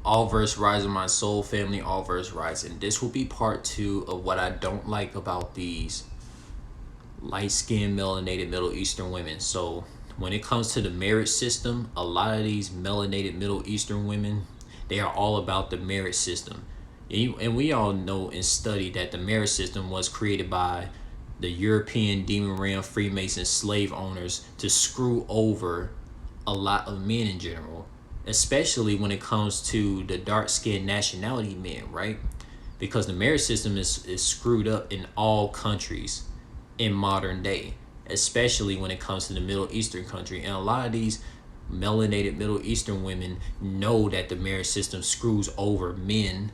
All verse rising, my soul family, all verse rising. This will be part 2 of what I don't like about these light-skinned melanated Middle Eastern women. So when it comes to the marriage system, a lot of these melanated Middle Eastern women, they are all about the marriage system. And we all know and study that the marriage system was created by the European demon realm Freemason slave owners to screw over a lot of men in general, especially when it comes to the dark-skinned nationality men, right? Because the marriage system is screwed up in all countries in modern day, especially when it comes to the Middle Eastern country. And a lot of these melanated Middle Eastern women know that the marriage system screws over men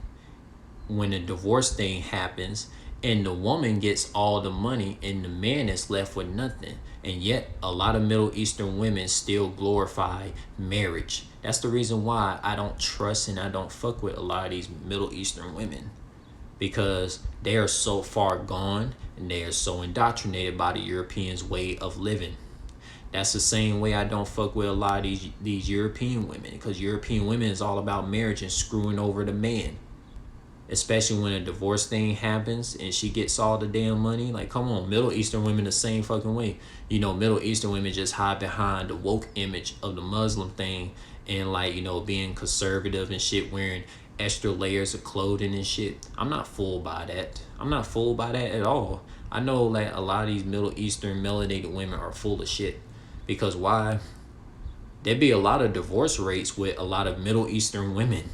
when the divorce thing happens, and the woman gets all the money and the man is left with nothing. And yet a lot of Middle Eastern women still glorify marriage. That's the reason why I don't trust and I don't fuck with a lot of these Middle Eastern women, because they are so far gone and they are so indoctrinated by the Europeans' way of living. That's the same way I don't fuck with a lot of these European women, because European women is all about marriage and screwing over the man. Especially when a divorce thing happens and she gets all the damn money. Like, come on, Middle Eastern women the same fucking way. You know, Middle Eastern women just hide behind the woke image of the Muslim thing and, like, you know, being conservative and shit, wearing extra layers of clothing and shit. I'm not fooled by that. I'm not fooled by that at all. I know that a lot of these Middle Eastern melanated women are full of shit. Because why? There'd be a lot of divorce rates with a lot of Middle Eastern women.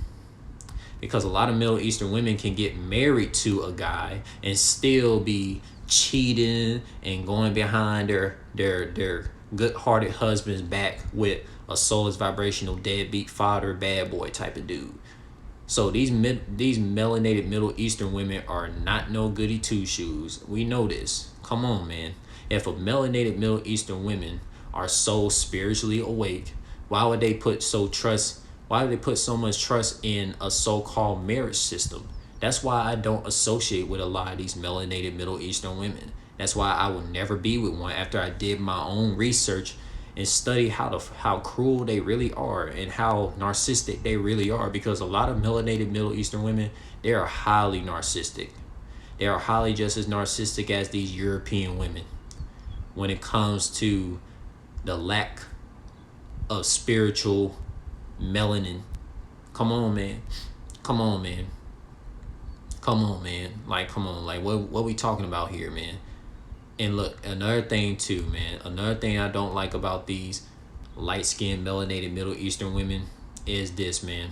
Because a lot of Middle Eastern women can get married to a guy and still be cheating and going behind their good-hearted husband's back with a soulless vibrational deadbeat father bad boy type of dude. So these melanated Middle Eastern women are not no goody two shoes. We know this. Come on, man. If a melanated Middle Eastern women are so spiritually awake, why would they put so much trust in a so-called marriage system? That's why I don't associate with a lot of these melanated Middle Eastern women. That's why I will never be with one after I did my own research and study how cruel they really are and how narcissistic they really are. Because a lot of melanated Middle Eastern women, they are highly narcissistic. They are highly just as narcissistic as these European women when it comes to the lack of spiritual melanin. Come on, man. Come on, man. Come on, man. Like, come on. Like, what we talking about here, man? And look, another thing too, man. Another thing I don't like about these light-skinned, melanated Middle Eastern women is this, man.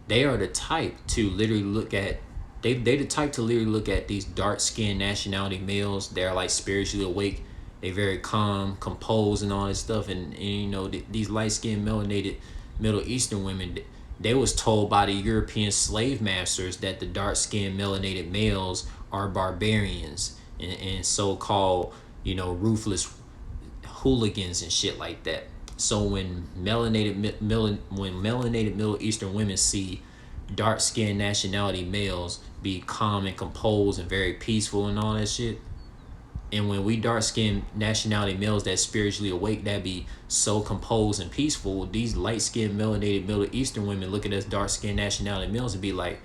They are the type to literally look at they the type to literally look at these dark-skinned nationality males. They're like spiritually awake. They very calm, composed, and all this stuff. And you know, these light-skinned, melanated Middle Eastern women, they was told by the European slave masters that the dark-skinned, melanated males are barbarians and so-called, you know, ruthless hooligans and shit like that. So when melanated Middle Eastern women see dark-skinned nationality males be calm and composed and very peaceful and all that shit, and when we dark-skinned nationality males that spiritually awake, that be so composed and peaceful, these light-skinned melanated Middle Eastern women look at us dark-skinned nationality males and be like,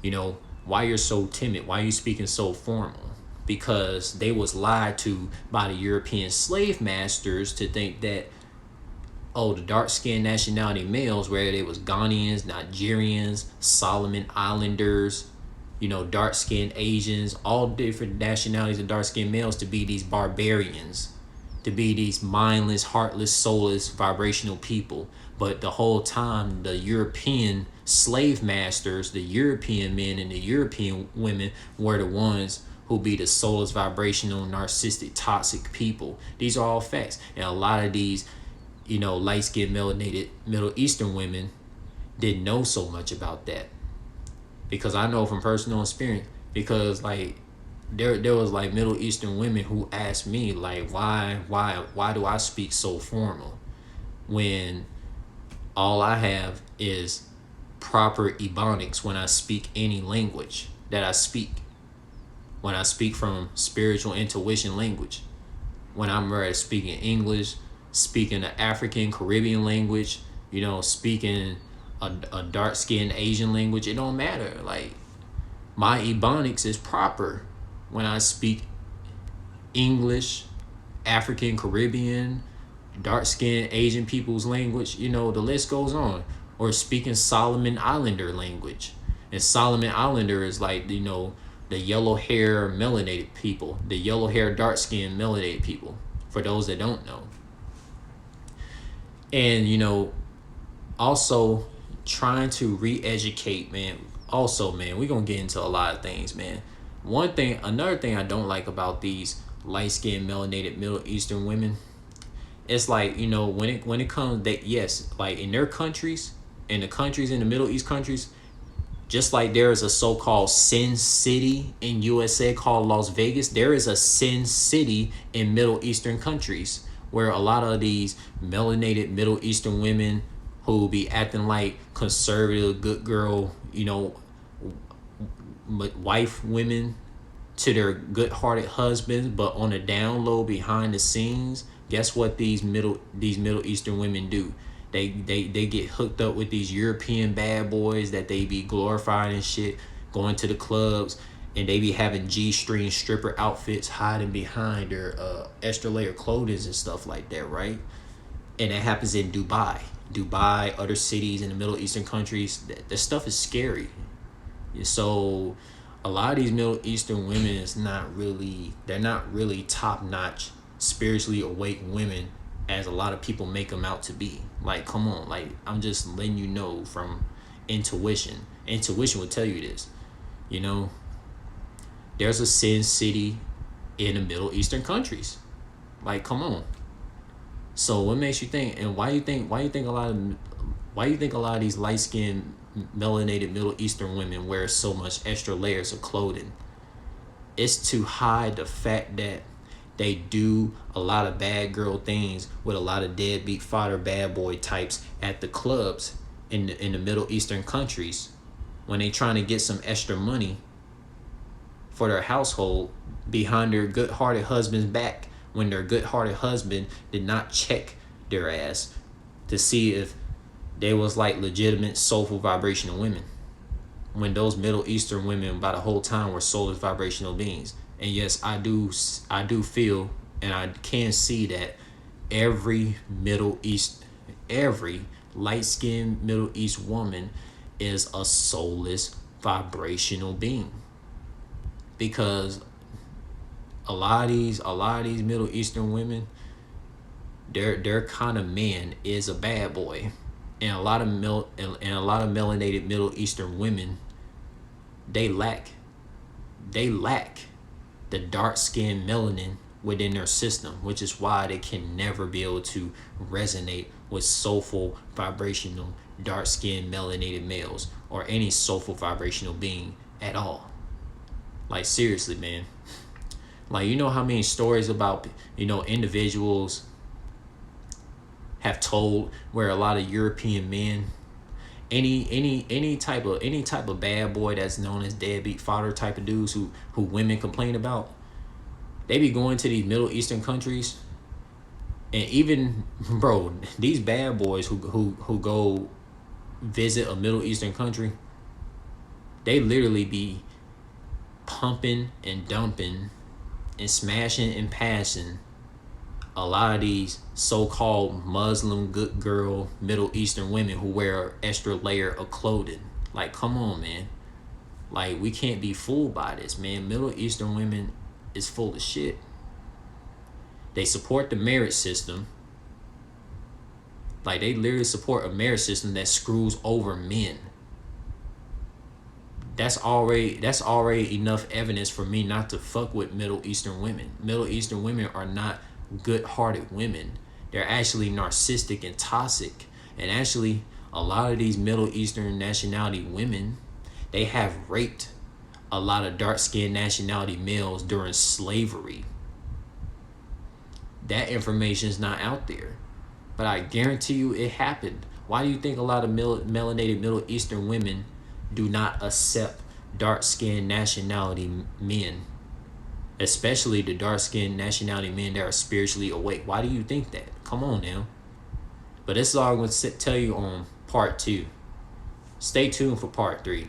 you know, why you're so timid? Why are you speaking so formal? Because they was lied to by the European slave masters to think that, oh, the dark-skinned nationality males, whether they was Ghanaians, Nigerians, Solomon Islanders, you know, dark-skinned Asians, all different nationalities of dark-skinned males, to be these barbarians, to be these mindless, heartless, soulless, vibrational people. But the whole time, the European slave masters, the European men and the European women were the ones who be the soulless, vibrational, narcissistic, toxic people. These are all facts. And a lot of these, you know, light-skinned, melanated Middle Eastern women didn't know so much about that. Because I know from personal experience, because like there was like Middle Eastern women who asked me like, why do I speak so formal when all I have is proper ebonics when I speak any language that I speak. When I speak from spiritual intuition language, when I'm ready speaking English, speaking the African Caribbean language, you know, speaking a dark skinned Asian language, it don't matter. Like my Ebonics is proper when I speak English, African, Caribbean, dark skinned Asian people's language, you know, the list goes on. Or speaking Solomon Islander language. And Solomon Islander is like, you know, the yellow hair melanated people, the yellow hair dark skinned melanated people, for those that don't know. And, you know, also trying to re-educate, man. Also, man, we're gonna get into a lot of things, man. Another thing I don't like about these light-skinned melanated Middle Eastern women, it's like, you know, when it comes that, yes, like in their countries, in the Middle East countries, just like there is a so-called Sin City in USA called Las Vegas, there is a Sin City in Middle Eastern countries where a lot of these melanated Middle Eastern women who be acting like conservative, good girl, you know, wife women to their good-hearted husbands, but on the down low behind the scenes, guess what these Middle Eastern women do? They get hooked up with these European bad boys that they be glorifying and shit, going to the clubs, and they be having G-string stripper outfits hiding behind their extra layer clothing and stuff like that, right? And that happens in Dubai, other cities in the Middle Eastern countries. That stuff is scary. So a lot of these Middle Eastern women they're not really top-notch, spiritually awake women as a lot of people make them out to be. Like, come on, like, I'm just letting you know from intuition. Intuition will tell you this, you know. There's a Sin City in the Middle Eastern countries. Like, come on. So what makes you think, and why you think a lot of these light-skinned melanated Middle Eastern women wear so much extra layers of clothing? It's to hide the fact that they do a lot of bad girl things with a lot of deadbeat fodder bad boy types at the clubs in the Middle Eastern countries when they trying to get some extra money for their household behind their good-hearted husband's back, when their good-hearted husband did not check their ass to see if they was like legitimate soulful vibrational women, when those Middle Eastern women by the whole time were soulless vibrational beings. And yes, I do feel, and I can see that every light-skinned Middle East woman is a soulless vibrational being, because a lot of these Middle Eastern women, their kind of man is a bad boy, and a lot of melanated Middle Eastern women, they lack the dark-skinned melanin within their system, which is why they can never be able to resonate with soulful vibrational dark-skinned melanated males or any soulful vibrational being at all. Like, seriously, man. Like, you know how many stories about, you know, individuals have told where a lot of European men, any type of bad boy that's known as deadbeat fodder type of dudes who women complain about, they be going to these Middle Eastern countries, and even, bro, these bad boys who go visit a Middle Eastern country, they literally be pumping and dumping and smashing and passing a lot of these so-called Muslim good girl Middle Eastern women who wear an extra layer of clothing. Like, come on, man. Like, we can't be fooled by this, man. Middle Eastern women is full of shit. They support the marriage system. Like, they literally support a marriage system that screws over men. That's already enough evidence for me not to fuck with Middle Eastern women. Middle Eastern women are not good-hearted women. They're actually narcissistic and toxic. And actually, a lot of these Middle Eastern nationality women, they have raped a lot of dark-skinned nationality males during slavery. That information is not out there, but I guarantee you it happened. Why do you think a lot of melanated Middle Eastern women do not accept dark-skinned nationality men, especially the dark-skinned nationality men that are spiritually awake? Why do you think that? Come on now. But this is all I'm going to tell you on part 2. Stay tuned for part 3.